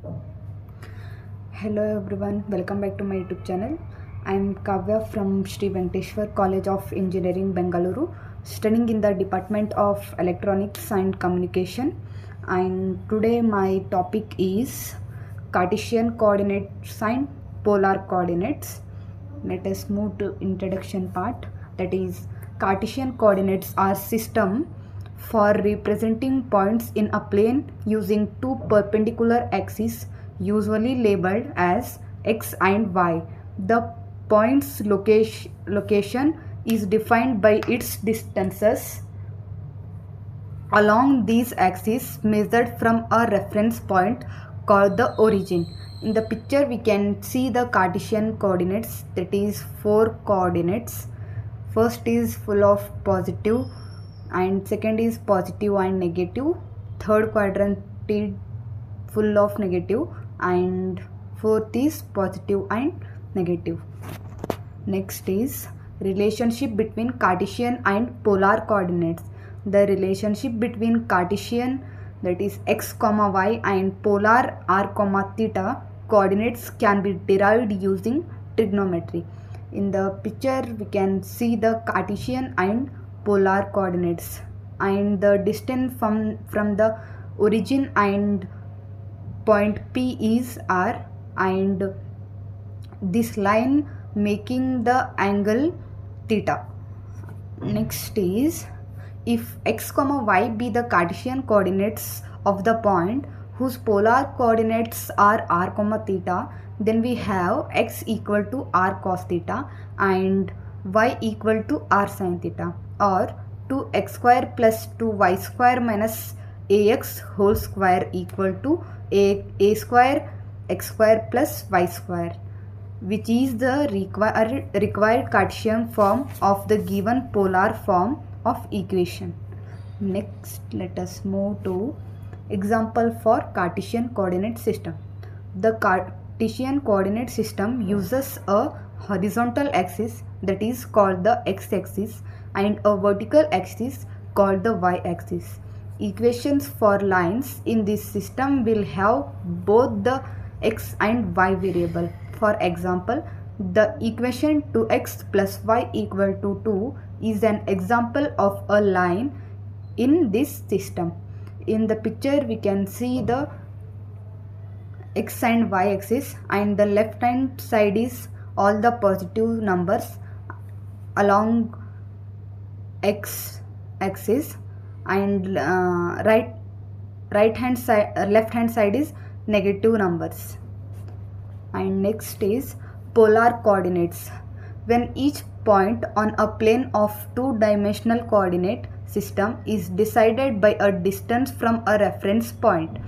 Hello everyone, welcome back to my YouTube channel. I am Kavya from Sri Venkateshwar College of Engineering, Bengaluru, studying in the Department of Electronics and Communication. And today my topic is Cartesian coordinates and polar coordinates. Let us move to introduction part. That is, Cartesian coordinates are system for representing points in a plane using two perpendicular axes usually labeled as x and y. The point's location is defined by its distances along these axes measured from a reference point called the origin. In the picture we can see the Cartesian coordinates, that is 4 coordinates. First is full of positive and second is positive and negative. Third quadrant is full of negative and fourth is positive and negative. Next is relationship between Cartesian and polar coordinates. The relationship between Cartesian, that is x comma y, and polar r comma theta coordinates can be derived using trigonometry. In the picture we can see the Cartesian and polar coordinates, and the distance from the origin and point P is r, and this line making the angle theta. Next is, if x comma y be the Cartesian coordinates of the point whose polar coordinates are r comma theta, then we have x equal to r cos theta and y equal to r sin theta, or 2x square plus 2y square minus ax whole square equal to a square x square plus y square, which is the required Cartesian form of the given polar form of equation. Next, let us move to example for Cartesian coordinate system. The Cartesian coordinate system uses a horizontal axis, that is called the x-axis, and a vertical axis called the y-axis. Equations for lines in this system will have both the x and y variable. For example, the equation 2x plus y equal to 2 is an example of a line in this system. In the picture we can see the x and y axis, and the left hand side is all the positive numbers along x axis, and left hand side is negative numbers. And next is polar coordinates. When each point on a plane of two-dimensional coordinate system is decided by a distance from a reference point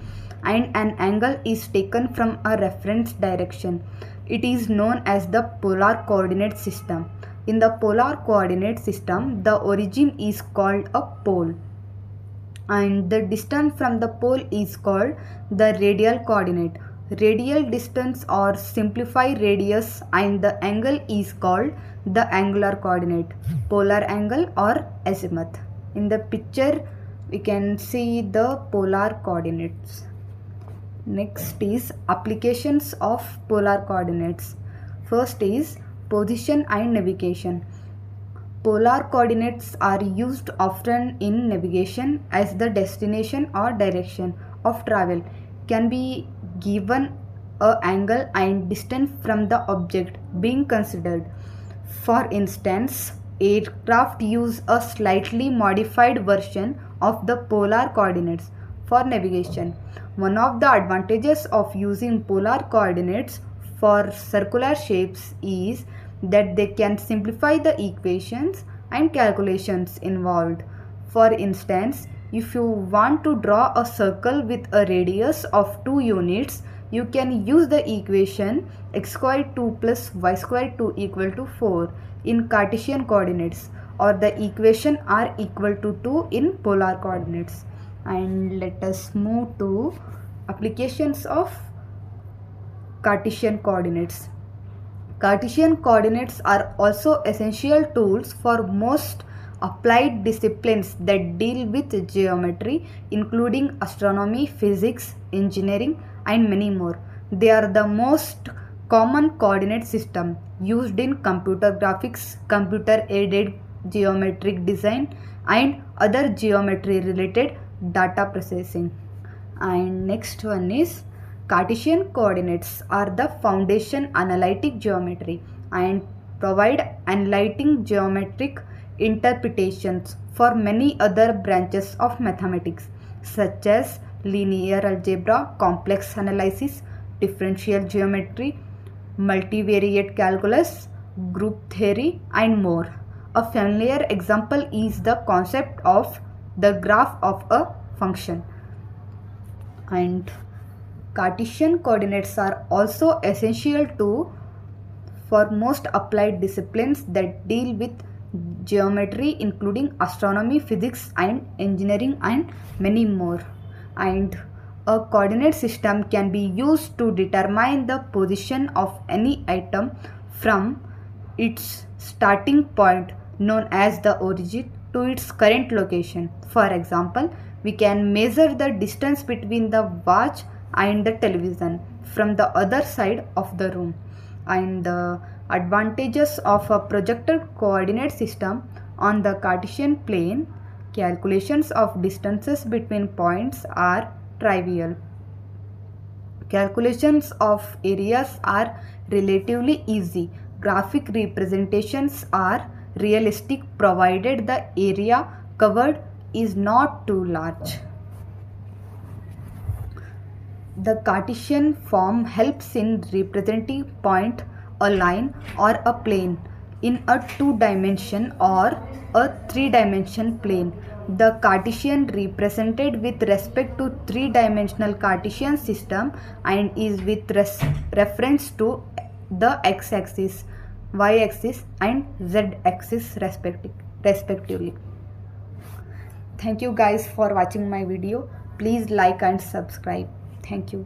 and an angle is taken from a reference direction, it is known as the polar coordinate system. In the polar coordinate system, the origin is called a pole, and the distance from the pole is called the radial coordinate. Radial distance or simplify radius, and the angle is called the angular coordinate, polar angle or azimuth. In the picture we can see the polar coordinates. Next is applications of polar coordinates. First is position and navigation. Polar coordinates are used often in navigation, as the destination or direction of travel can be given a angle and distance from the object being considered. For instance, aircraft use a slightly modified version of the polar coordinates for navigation. One of the advantages of using polar coordinates for circular shapes is that they can simplify the equations and calculations involved. For instance, if you want to draw a circle with a radius of 2 units, you can use the equation x squared 2 plus y squared 2 equal to 4 in Cartesian coordinates, or the equation r equal to 2 in polar coordinates. And let us move to applications of Cartesian coordinates. Cartesian coordinates are also essential tools for most applied disciplines that deal with geometry, including astronomy, physics, engineering, and many more. They are the most common coordinate system used in computer graphics, computer aided geometric design, and other geometry related data processing. And next one is Cartesian coordinates are the foundation analytic geometry and provide analytic geometric interpretations for many other branches of mathematics such as linear algebra, complex analysis, differential geometry, multivariate calculus, group theory, and more. A familiar example is the concept of the graph of a function. And Cartesian coordinates are also essential for most applied disciplines that deal with geometry, including astronomy, physics, and engineering, and many more. And a coordinate system can be used to determine the position of any item from its starting point, known as the origin, to its current location. For example, we can measure the distance between the watch and the television from the other side of the room. And the advantages of a projected coordinate system: on the Cartesian plane, calculations of distances between points are trivial. Calculations of areas are relatively easy. Graphic representations are realistic provided the area covered is not too large. The Cartesian form helps in representing point, a line, or a plane in a 2-dimension or a 3-dimension plane. The Cartesian represented with respect to 3-dimensional Cartesian system and is with reference to the x-axis, y-axis, and z-axis respectively. Thank you guys for watching my video. Please like and subscribe. Thank you.